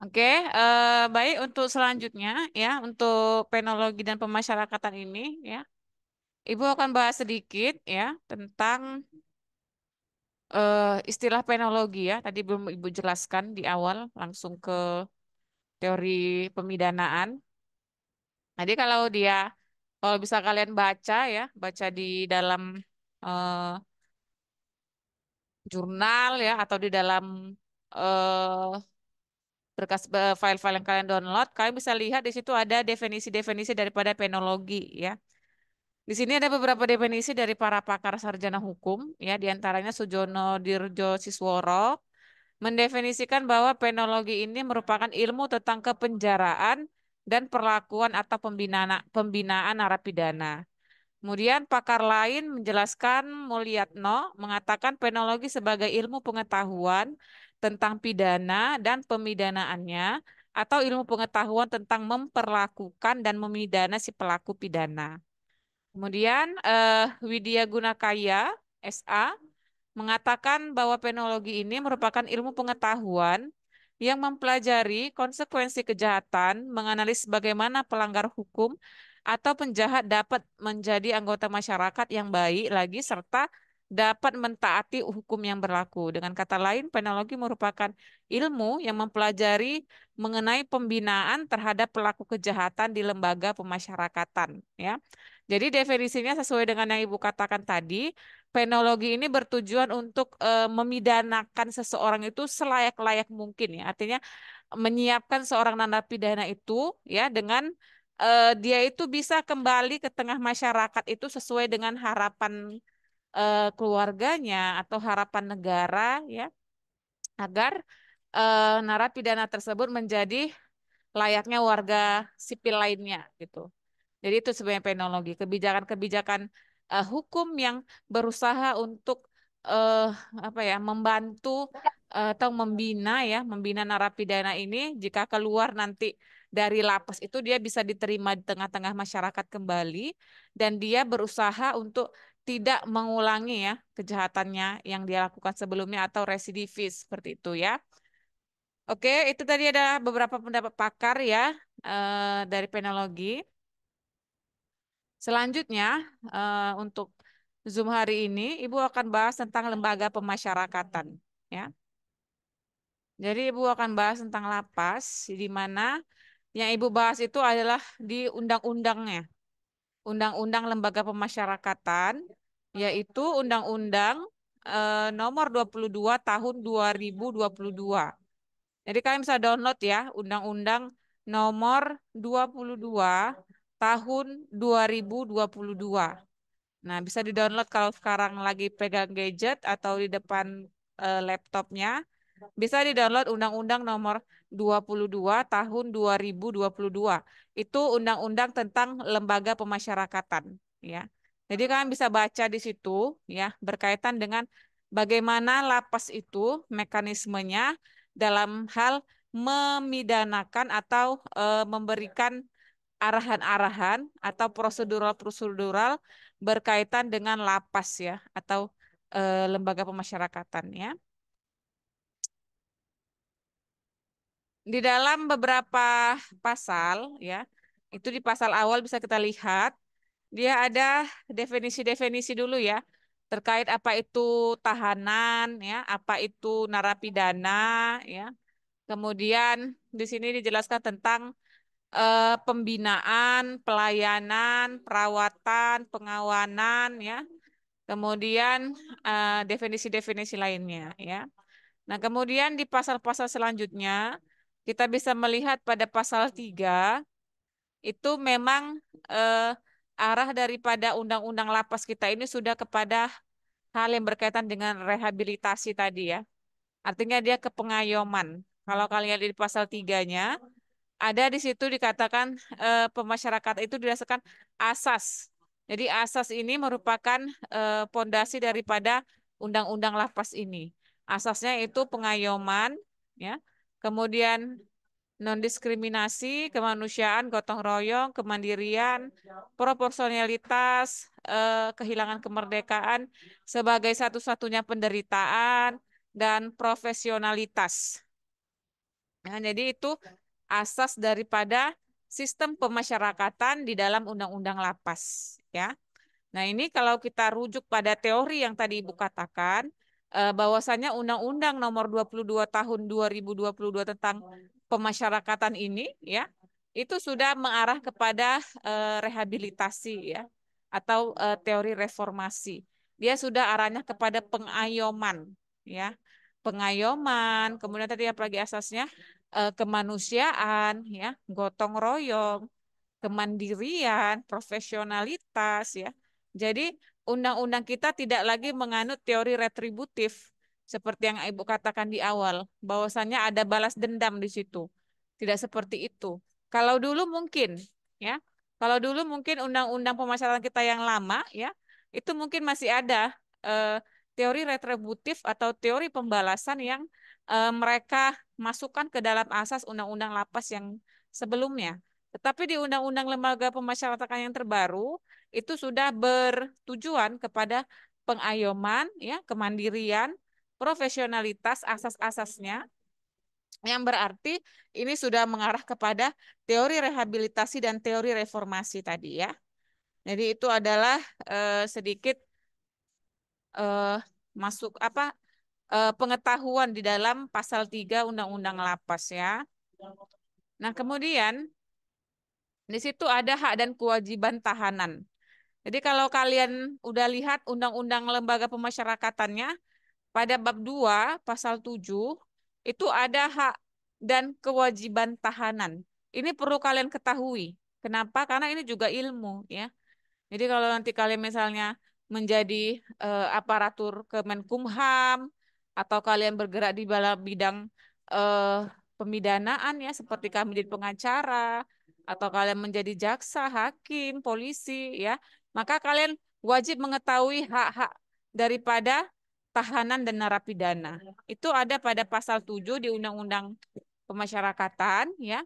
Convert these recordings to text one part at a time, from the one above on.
Oke, baik untuk selanjutnya ya, untuk penologi dan pemasyarakatan ini ya, Ibu akan bahas sedikit ya tentang istilah penologi ya. Tadi belum Ibu jelaskan di awal, langsung ke teori pemidanaan. Jadi kalau bisa kalian baca ya, baca di dalam eh, jurnal ya, atau di dalam berkas file-file yang kalian download, kalian bisa lihat di situ ada definisi-definisi daripada penologi ya. Di sini ada beberapa definisi dari para pakar sarjana hukum ya, diantaranya Sujono Dirjo Sisworo mendefinisikan bahwa penologi ini merupakan ilmu tentang kepenjaraan dan perlakuan atau pembinaan narapidana. Kemudian pakar lain menjelaskan Mulyatno mengatakan penologi sebagai ilmu pengetahuan tentang pidana dan pemidanaannya atau ilmu pengetahuan tentang memperlakukan dan memidana si pelaku pidana. Kemudian Widya Gunakaya, SA, mengatakan bahwa penologi ini merupakan ilmu pengetahuan yang mempelajari konsekuensi kejahatan, menganalisis bagaimana pelanggar hukum atau penjahat dapat menjadi anggota masyarakat yang baik lagi, serta dapat mentaati hukum yang berlaku. Dengan kata lain, penologi merupakan ilmu yang mempelajari mengenai pembinaan terhadap pelaku kejahatan di lembaga pemasyarakatan. Ya. Jadi definisinya sesuai dengan yang Ibu katakan tadi, penologi ini bertujuan untuk memidanakan seseorang itu selayak-layak mungkin ya. Artinya menyiapkan seorang narapidana itu ya dengan dia itu bisa kembali ke tengah masyarakat itu sesuai dengan harapan keluarganya atau harapan negara ya, agar narapidana tersebut menjadi layaknya warga sipil lainnya gitu. Jadi itu sebenarnya penologi, kebijakan-kebijakan hukum yang berusaha untuk eh, apa ya, membantu atau membina narapidana ini jika keluar nanti dari lapas itu dia bisa diterima di tengah-tengah masyarakat kembali dan dia berusaha untuk tidak mengulangi ya kejahatannya yang dia lakukan sebelumnya atau residivis seperti itu ya. Oke, itu tadi ada beberapa pendapat pakar ya dari penologi. Selanjutnya, untuk Zoom hari ini, Ibu akan bahas tentang lembaga pemasyarakatan. Ya, jadi Ibu akan bahas tentang lapas, di mana yang Ibu bahas itu adalah di undang-undangnya, Undang-Undang Lembaga Pemasyarakatan, yaitu Undang-Undang Nomor 22 Tahun 2022. Jadi kalian bisa download ya, Undang-Undang Nomor 22 Tahun 2022. Nah, bisa di-download kalau sekarang lagi pegang gadget atau di depan laptopnya. Bisa di-download Undang-Undang Nomor 22 Tahun 2022. Itu undang-undang tentang lembaga pemasyarakatan, ya. Jadi kalian bisa baca di situ ya, berkaitan dengan bagaimana lapas itu mekanismenya dalam hal memidanakan atau memberikan arahan-arahan atau prosedural-prosedural berkaitan dengan lapas ya atau lembaga pemasyarakatan ya. Di dalam beberapa pasal ya, itu di pasal awal bisa kita lihat dia ada definisi-definisi dulu ya terkait apa itu tahanan ya, apa itu narapidana ya. Kemudian di sini dijelaskan tentang pembinaan, pelayanan, perawatan, pengawanan, ya. Kemudian definisi-definisi lainnya, ya. Nah, kemudian di pasal-pasal selanjutnya kita bisa melihat pada pasal 3 itu memang eh, arah daripada undang-undang lapas kita ini sudah kepada hal yang berkaitan dengan rehabilitasi tadi ya. Artinya dia ke pengayoman. Kalau kalian lihat di pasal 3-nya, ada di situ dikatakan pemasyarakatan itu didasarkan asas. Jadi asas ini merupakan pondasi daripada undang-undang lapas ini. Asasnya itu pengayoman, ya. Kemudian non-diskriminasi, kemanusiaan, gotong royong, kemandirian, proporsionalitas, kehilangan kemerdekaan sebagai satu-satunya penderitaan, dan profesionalitas. Nah, jadi itu asas daripada sistem pemasyarakatan di dalam Undang-Undang Lapas, ya. Nah, ini kalau kita rujuk pada teori yang tadi Ibu katakan, bahwasanya Undang-Undang Nomor 22 Tahun 2022 tentang pemasyarakatan ini, ya, itu sudah mengarah kepada rehabilitasi, ya, atau teori reformasi. Dia sudah arahnya kepada pengayoman, ya, pengayoman. Kemudian tadi apalagi asasnya kemanusiaan, ya, gotong royong, kemandirian, profesionalitas, ya. Jadi undang-undang kita tidak lagi menganut teori retributif seperti yang Ibu katakan di awal, bahwasanya ada balas dendam di situ. Tidak seperti itu. Kalau dulu mungkin, ya. Kalau dulu mungkin undang-undang pemasyarakatan kita yang lama, ya, itu mungkin masih ada teori retributif atau teori pembalasan yang mereka masukkan ke dalam asas undang-undang lapas yang sebelumnya. Tetapi di Undang-Undang Lembaga Pemasyarakatan yang terbaru itu sudah bertujuan kepada pengayoman, ya, kemandirian, profesionalitas, asas-asasnya, yang berarti ini sudah mengarah kepada teori rehabilitasi dan teori reformasi tadi, ya. Jadi itu adalah sedikit eh, masuk apa pengetahuan di dalam pasal 3 Undang-Undang Lapas, ya. Nah, kemudian di situ ada hak dan kewajiban tahanan. Jadi kalau kalian udah lihat Undang-Undang Lembaga Pemasyarakatannya, pada bab 2 pasal 7 itu ada hak dan kewajiban tahanan. Ini perlu kalian ketahui. Kenapa? Karena ini juga ilmu, ya. Jadi kalau nanti kalian misalnya menjadi aparatur Kemenkumham atau kalian bergerak di dalam bidang eh, pemidanaan, ya, seperti kami jadi pengacara atau kalian menjadi jaksa, hakim, polisi, ya, maka kalian wajib mengetahui hak-hak daripada tahanan dan narapidana. Itu ada pada pasal 7 di Undang-Undang Pemasyarakatan, ya.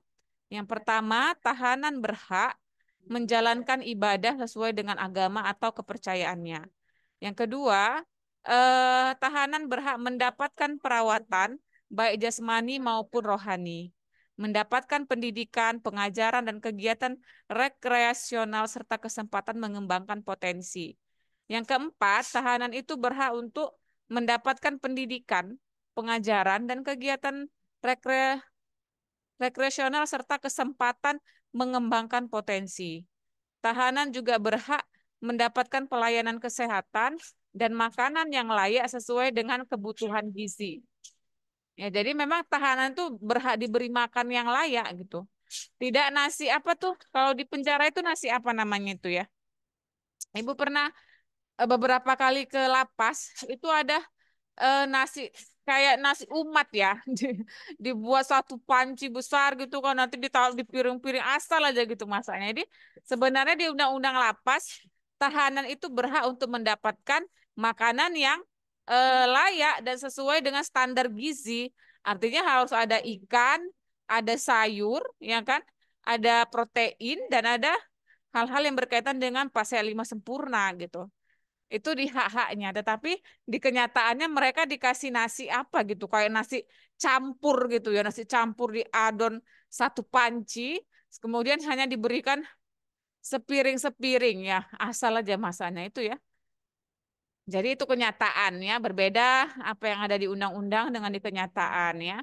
Yang pertama, tahanan berhak menjalankan ibadah sesuai dengan agama atau kepercayaannya. Yang kedua, tahanan berhak mendapatkan perawatan baik jasmani maupun rohani, mendapatkan pendidikan, pengajaran, dan kegiatan rekreasional serta kesempatan mengembangkan potensi. Yang keempat, tahanan itu berhak untuk mendapatkan pendidikan, pengajaran, dan kegiatan rekreasional serta kesempatan mengembangkan potensi. Tahanan juga berhak mendapatkan pelayanan kesehatan dan makanan yang layak sesuai dengan kebutuhan gizi. Ya, jadi memang tahanan itu berhak diberi makan yang layak gitu. Tidak nasi apa tuh? Kalau di penjara itu nasi apa namanya itu, ya? Ibu pernah beberapa kali ke lapas, itu ada nasi kayak nasi umat, ya. Dibuat satu panci besar gitu kan, nanti ditaruh di piring-piring asal aja gitu masaknya. Jadi sebenarnya di undang-undang lapas tahanan itu berhak untuk mendapatkan makanan yang layak dan sesuai dengan standar gizi. Artinya harus ada ikan, ada sayur, ya kan, ada protein, dan ada hal-hal yang berkaitan dengan pasal 5 sempurna gitu. Itu di hak-haknya, tetapi di kenyataannya mereka dikasih nasi apa gitu, kayak nasi campur gitu, ya, nasi campur diadon satu panci, kemudian hanya diberikan sepiring-sepiring, ya, asal aja masanya itu, ya. Jadi itu kenyataannya berbeda apa yang ada di undang-undang dengan di kenyataan, ya.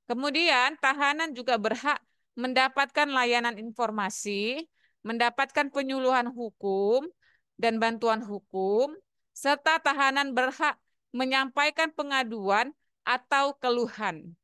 Kemudian tahanan juga berhak mendapatkan layanan informasi, mendapatkan penyuluhan hukum dan bantuan hukum, serta tahanan berhak menyampaikan pengaduan atau keluhan,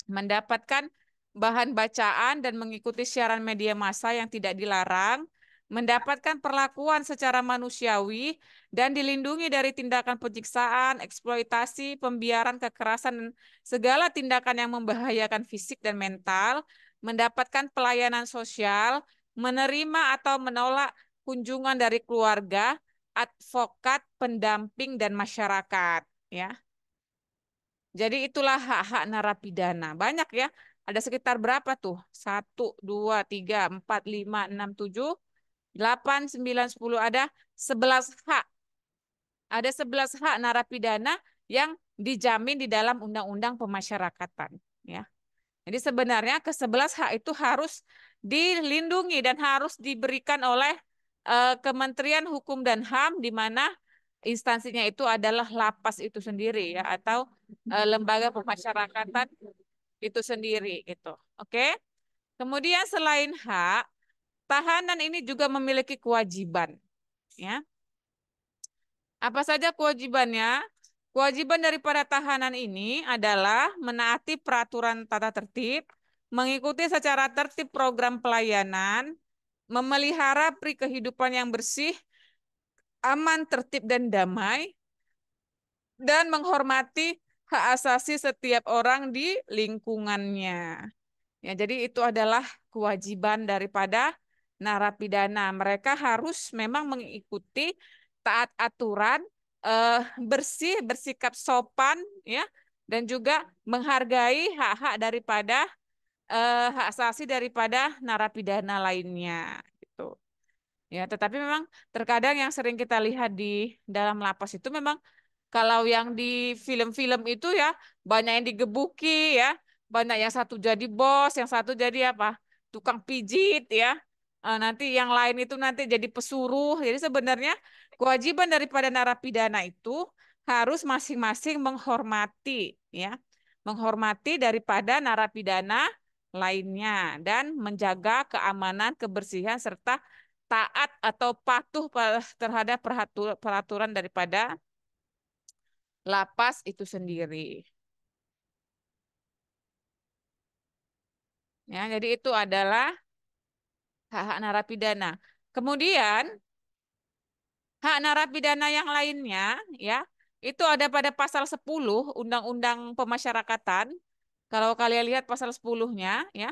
mendapatkan bahan bacaan dan mengikuti siaran media massa yang tidak dilarang, mendapatkan perlakuan secara manusiawi, dan dilindungi dari tindakan penyiksaan, eksploitasi, pembiaran, kekerasan, dan segala tindakan yang membahayakan fisik dan mental, mendapatkan pelayanan sosial, menerima atau menolak kunjungan dari keluarga, advokat, pendamping, dan masyarakat. Ya, jadi itulah hak-hak narapidana. Banyak, ya. Ada sekitar berapa tuh? 1, 2, 3, 4, 5, 6, 7, 8, 9, 10. Ada 11 hak. Ada 11 hak narapidana yang dijamin di dalam Undang-Undang Pemasyarakatan. Ya. Jadi sebenarnya ke-11 hak itu harus dilindungi dan harus diberikan oleh Kementerian Hukum dan HAM, di mana instansinya itu adalah lapas itu sendiri ya, atau lembaga pemasyarakatan itu sendiri gitu. Oke. Kemudian selain hak, tahanan ini juga memiliki kewajiban ya. Apa saja kewajibannya? Kewajiban daripada tahanan ini adalah menaati peraturan tata tertib, mengikuti secara tertib program pelayanan, memelihara pri kehidupan yang bersih, aman, tertib, dan damai, dan menghormati hak asasi setiap orang di lingkungannya. Ya, jadi itu adalah kewajiban daripada narapidana. Mereka harus memang mengikuti taat aturan, bersih, bersikap sopan, ya, dan juga menghargai hak-hak daripada hak asasi daripada narapidana lainnya. Gitu. Ya, tetapi memang terkadang yang sering kita lihat di dalam lapas itu memang kalau yang di film-film itu ya banyak yang digebuki ya, banyak yang satu jadi bos, yang satu jadi apa? Tukang pijit ya. Nanti yang lain itu nanti jadi pesuruh. Jadi sebenarnya kewajiban daripada narapidana itu harus masing-masing menghormati ya. Menghormati daripada narapidana lainnya dan menjaga keamanan, kebersihan serta taat atau patuh terhadap peraturan daripada lapas itu sendiri. Ya, jadi itu adalah hak-hak narapidana. Kemudian hak narapidana yang lainnya ya, itu ada pada pasal 10 Undang-Undang Pemasyarakatan. Kalau kalian lihat pasal 10-nya ya.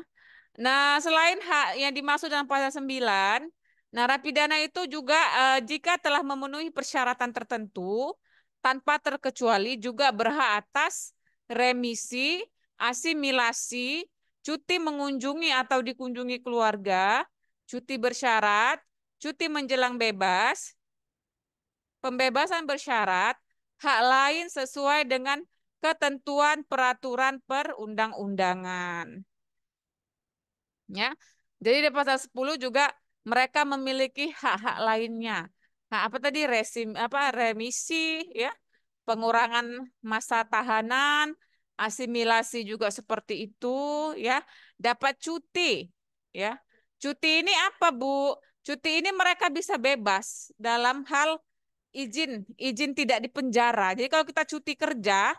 Nah, selain hak yang dimaksud dalam pasal 9, narapidana itu juga jika telah memenuhi persyaratan tertentu tanpa terkecuali juga berhak atas remisi, asimilasi, cuti mengunjungi atau dikunjungi keluarga, cuti bersyarat, cuti menjelang bebas, pembebasan bersyarat, hak lain sesuai dengan ketentuan peraturan perundang-undangan. Ya. Jadi di pasal 10 juga mereka memiliki hak-hak lainnya. Hak apa tadi? Remisi ya, pengurangan masa tahanan, asimilasi juga seperti itu ya. Dapat cuti ya. Cuti ini apa, Bu? Cuti ini mereka bisa bebas dalam hal izin tidak dipenjara. Jadi kalau kita cuti kerja,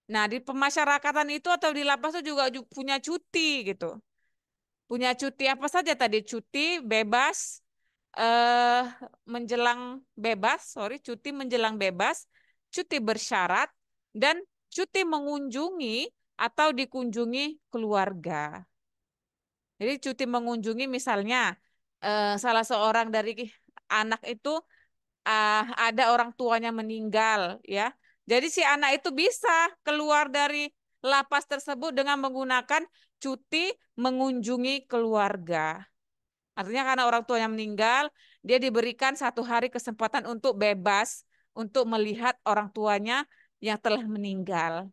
nah di pemasyarakatan itu atau di lapas itu juga punya cuti gitu. Punya cuti apa saja tadi? Cuti bebas, eh menjelang bebas, sorry, cuti menjelang bebas, cuti bersyarat, dan cuti mengunjungi atau dikunjungi keluarga. Jadi cuti mengunjungi misalnya salah seorang dari anak itu ada orang tuanya meninggal ya. Jadi si anak itu bisa keluar dari lapas tersebut dengan menggunakan cuti mengunjungi keluarga. Artinya karena orang tuanya meninggal, dia diberikan 1 hari kesempatan untuk bebas untuk melihat orang tuanya yang telah meninggal.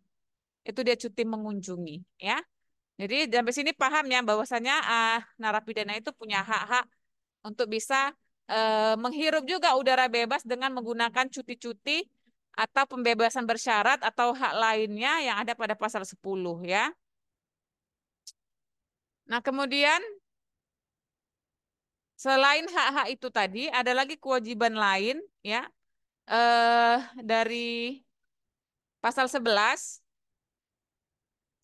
Itu dia cuti mengunjungi ya. Jadi sampai sini paham ya bahwasanya narapidana itu punya hak-hak untuk bisa menghirup juga udara bebas dengan menggunakan cuti-cuti atau pembebasan bersyarat atau hak lainnya yang ada pada pasal 10 ya. Nah, kemudian selain hak-hak itu tadi ada lagi kewajiban lain ya dari pasal 11.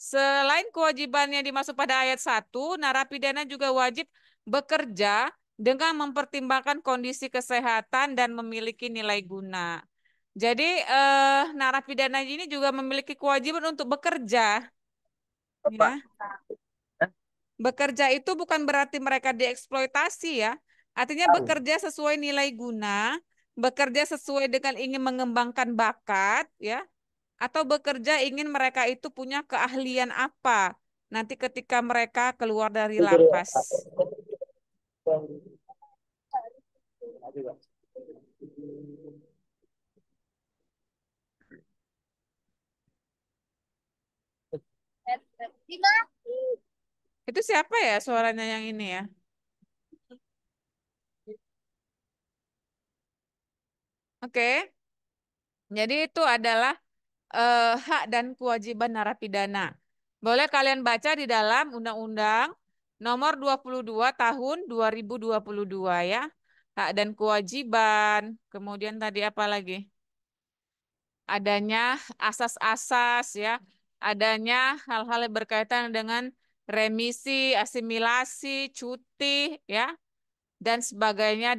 Selain kewajibannya dimaksud pada ayat 1, narapidana juga wajib bekerja dengan mempertimbangkan kondisi kesehatan dan memiliki nilai guna. Jadi narapidana ini juga memiliki kewajiban untuk bekerja, Bapak ya. Bekerja itu bukan berarti mereka dieksploitasi ya. Artinya tahu bekerja sesuai nilai guna, bekerja sesuai dengan ingin mengembangkan bakat, ya. Atau bekerja ingin mereka itu punya keahlian apa nanti ketika mereka keluar dari jujur ya Pak. lapas. Itu siapa ya suaranya yang ini ya? Oke, jadi itu adalah hak dan kewajiban narapidana. Boleh kalian baca di dalam Undang-Undang Nomor 22 Tahun 2022 ya. Hak dan kewajiban. Kemudian tadi apa lagi? Adanya asas-asas ya. Adanya hal-hal yang berkaitan dengan remisi, asimilasi, cuti ya, dan sebagainya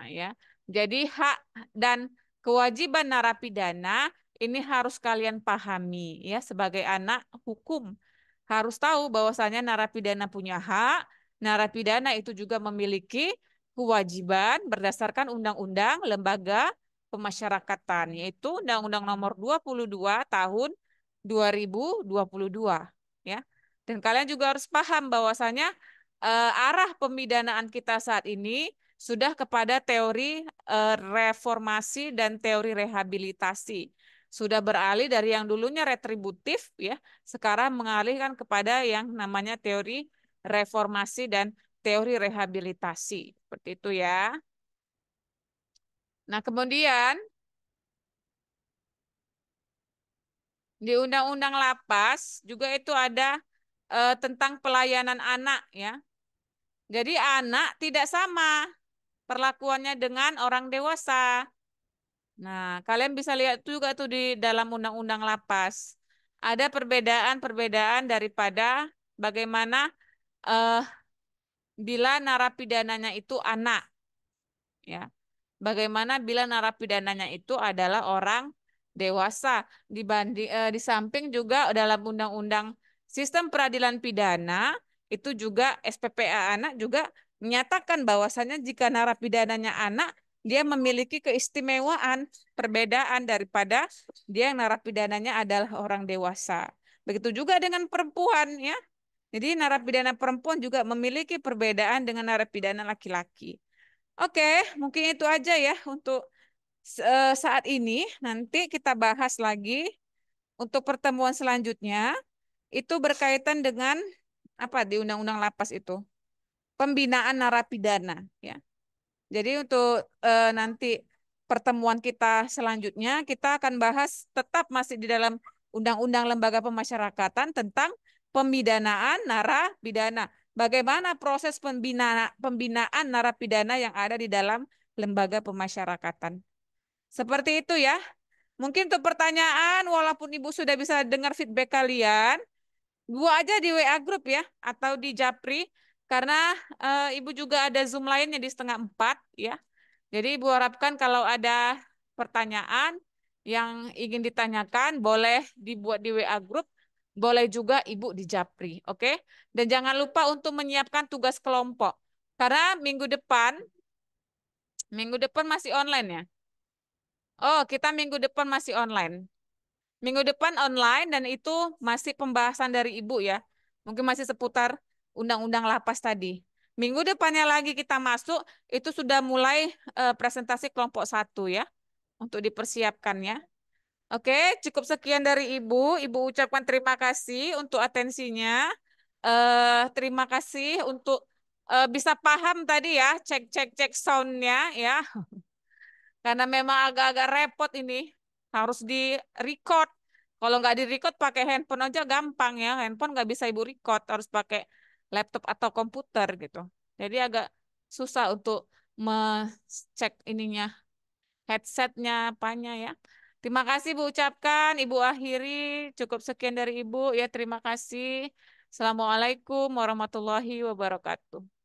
ya. Jadi hak dan kewajiban narapidana ini harus kalian pahami ya sebagai anak hukum. Harus tahu bahwasanya narapidana punya hak, narapidana itu juga memiliki kewajiban berdasarkan undang-undang lembaga pemasyarakatan, yaitu Undang-Undang Nomor 22 Tahun 2022 ya. Dan kalian juga harus paham bahwasanya arah pemidanaan kita saat ini sudah kepada teori reformasi dan teori rehabilitasi. Sudah beralih dari yang dulunya retributif ya, sekarang mengalihkan kepada yang namanya teori reformasi dan teori rehabilitasi. Seperti itu ya. Nah, kemudian di Undang-Undang Lapas juga itu ada tentang pelayanan anak ya. Jadi anak tidak sama perlakuannya dengan orang dewasa. Nah, kalian bisa lihat juga tuh di dalam Undang-Undang Lapas. Ada perbedaan-perbedaan daripada bagaimana eh, bila narapidananya itu anak, ya. Bagaimana bila narapidananya itu adalah orang dewasa di samping juga dalam Undang-Undang Sistem Peradilan Pidana itu juga SPPA anak juga menyatakan bahwasannya jika narapidananya anak dia memiliki keistimewaan perbedaan daripada dia yang narapidananya adalah orang dewasa. Begitu juga dengan perempuan ya. Jadi narapidana perempuan juga memiliki perbedaan dengan narapidana laki-laki. Oke, mungkin itu aja ya untuk saat ini. Nanti kita bahas lagi untuk pertemuan selanjutnya. Itu berkaitan dengan apa di Undang-Undang Lapas itu? Pembinaan narapidana. Ya. Jadi untuk nanti pertemuan kita selanjutnya, kita akan bahas tetap masih di dalam Undang-Undang Lembaga Pemasyarakatan tentang pemidanaan narapidana. Bagaimana proses pembinaan narapidana yang ada di dalam lembaga pemasyarakatan. Seperti itu ya. Mungkin untuk pertanyaan, walaupun Ibu sudah bisa dengar feedback kalian, gua aja di WA grup ya, atau di Japri, karena Ibu juga ada Zoom lainnya di 3:30 ya. Jadi Ibu harapkan kalau ada pertanyaan yang ingin ditanyakan, boleh dibuat di WA grup, boleh juga Ibu di Japri, oke? Dan jangan lupa untuk menyiapkan tugas kelompok. Karena minggu depan masih online ya. Oh, kita minggu depan masih online. Minggu depan online dan itu masih pembahasan dari Ibu ya. Mungkin masih seputar undang-undang lapas tadi. Minggu depannya lagi kita masuk, itu sudah mulai presentasi kelompok satu ya, untuk dipersiapkan ya. Oke, cukup sekian dari Ibu. Ibu ucapkan terima kasih untuk atensinya. Terima kasih untuk bisa paham tadi ya, cek soundnya ya. Karena memang agak-agak repot ini. Harus di-record. Kalau nggak di-record pakai handphone aja gampang ya. Handphone nggak bisa ibu record. Harus pakai laptop atau komputer gitu. Jadi agak susah untuk mengecek ininya, headsetnya, apanya ya. Terima kasih Ibu ucapkan. Ibu akhiri. Cukup sekian dari Ibu. Ya terima kasih. Assalamualaikum warahmatullahi wabarakatuh.